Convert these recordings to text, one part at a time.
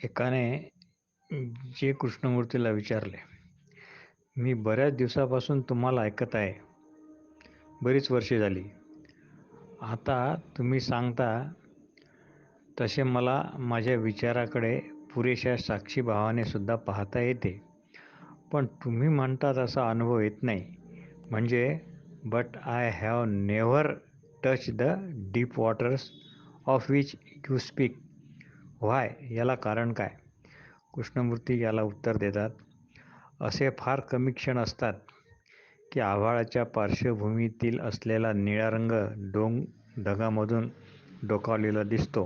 एकाने जे कृष्णमूर्तीला विचारले, मी बऱ्याच दिवसापासून तुम्हाला ऐकत आहे. बरीच वर्षे झाली. आता तुम्ही सांगता तसे मला माझ्या विचाराकडे पुरेशा साक्षीभावाने सुद्धा पाहता येते. पण तुम्ही म्हणता तसा अनुभव येत नाही. म्हणजे but I have never touch the deep waters of which you speak. Why? याला कारण काय? कृष्णमूर्ती याला उत्तर देतात, असे फार कमी क्षण असतात की आभाळाच्या पार्श्वभूमीतील असलेला निळा रंग ढगामधून डोकावलेला दिसतो.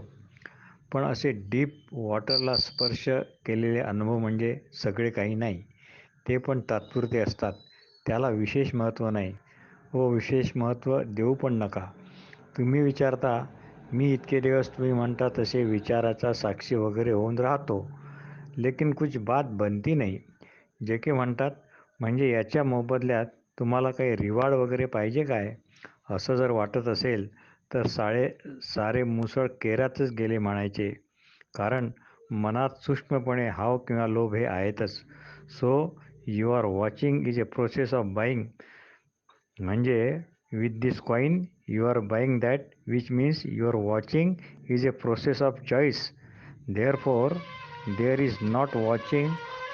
पण असे डीप वॉटरला स्पर्श केलेले अनुभव म्हणजे सगळे काही नाही. ते पण तात्पुरते असतात. त्याला विशेष महत्त्व नाही व विशेष महत्त्व देऊ पण नका. तुम्ही विचारता, मी इतके दिवस तुम्ही म्हणता तसे विचाराचा साक्षी वगैरे होऊन राहतो. लेकिन कुछ बात बनती नाही. जे के म्हणतात, म्हणजे याच्या मोबदल्यात तुम्हाला काही रिवॉर्ड वगैरे पाहिजे काय? असं जर वाटत असेल तर सारे मुसळ केरातच गेले म्हणायचे. कारण मनात सूक्ष्मपणे हाव किंवा लोभ हे आहेतच. So you are watching is a process of buying. म्हणजे with this coin you are buying that which means you are watching is a process of choice. Therefore there is not watching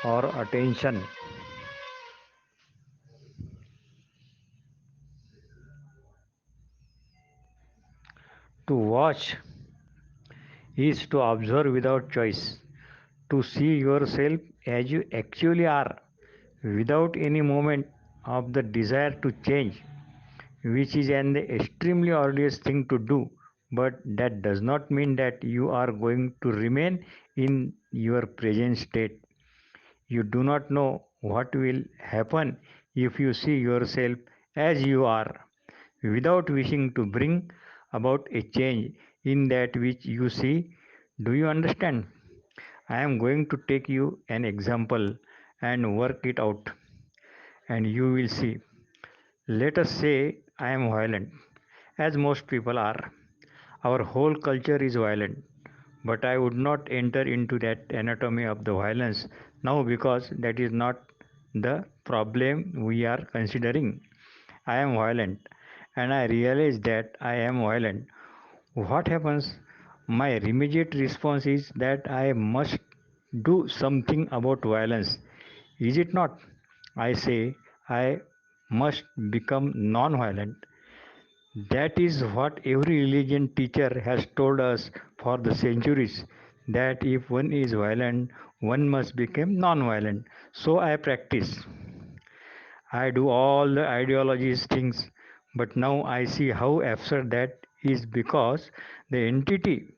or attention. To watch is to observe without choice, to see yourself as you actually are, without any moment of the desire to change, which is an extremely arduous thing to do, but that does not mean that you are going to remain in your present state. You do not know what will happen if you see yourself as you are, without wishing to bring about a change in that which you see. Do you understand? I am going to take you an example and work it out, and you will see. Let us say I am violent, as most people are. Our whole culture is violent, but I would not enter into that anatomy of the violence now because that is not the problem we are considering. I am violent, and I realize that I am violent. What happens? My immediate response is that I must do something about violence. Is it not? I say I must become non violent. That is what every religion teacher has told us for the centuries, that if one is violent, one must become non violent. So I practice. I do all the ideologies things, but now I see how absurd that is because the entity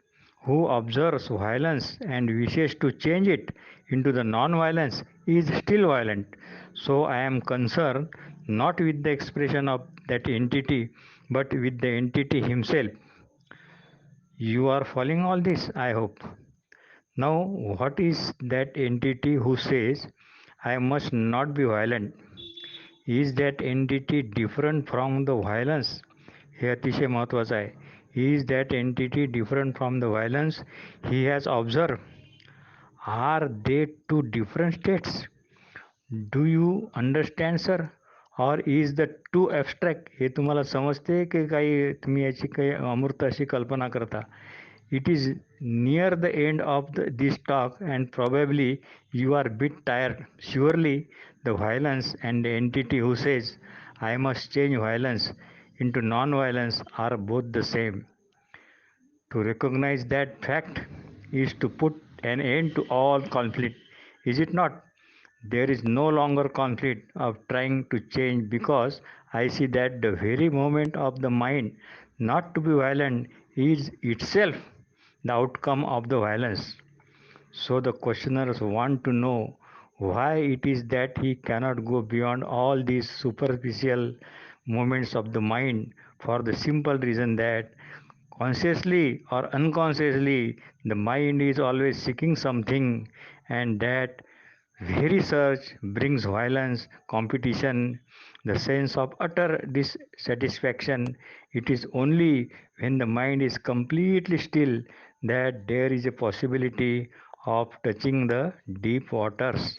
who observes violence and wishes to change it into the non-violence is still violent. So I am concerned not with the expression of that entity but with the entity himself. You are following all this, I hope. Now, what is that entity who says, I must not be violent? Is that entity different from the violence? हे अतिशय महत्त्वाचं आहे. Is that entity different from the violence he has observed? Are they two different states? Do you understand, sir? Or is the too abstract? हे तुम्हाला समजते की काही तुम्ही याची काही अमूर्त अशी कल्पना करता? It is near the end of this talk, and probably you are a bit tired. Surely, the violence and the entity who says, I must change violence into non violence are both the same. To recognize that fact is to put an end to all conflict, is it not? There is no longer conflict of trying to change because I see that the very moment of the mind not to be violent is itself the outcome of the violence. So the questioners want to know why it is that he cannot go beyond all these superficial moments of the mind for the simple reason that consciously or unconsciously the mind is always seeking something, and that very search brings violence, competition, the sense of utter dissatisfaction. It is only when the mind is completely still that there is a possibility of touching the deep waters.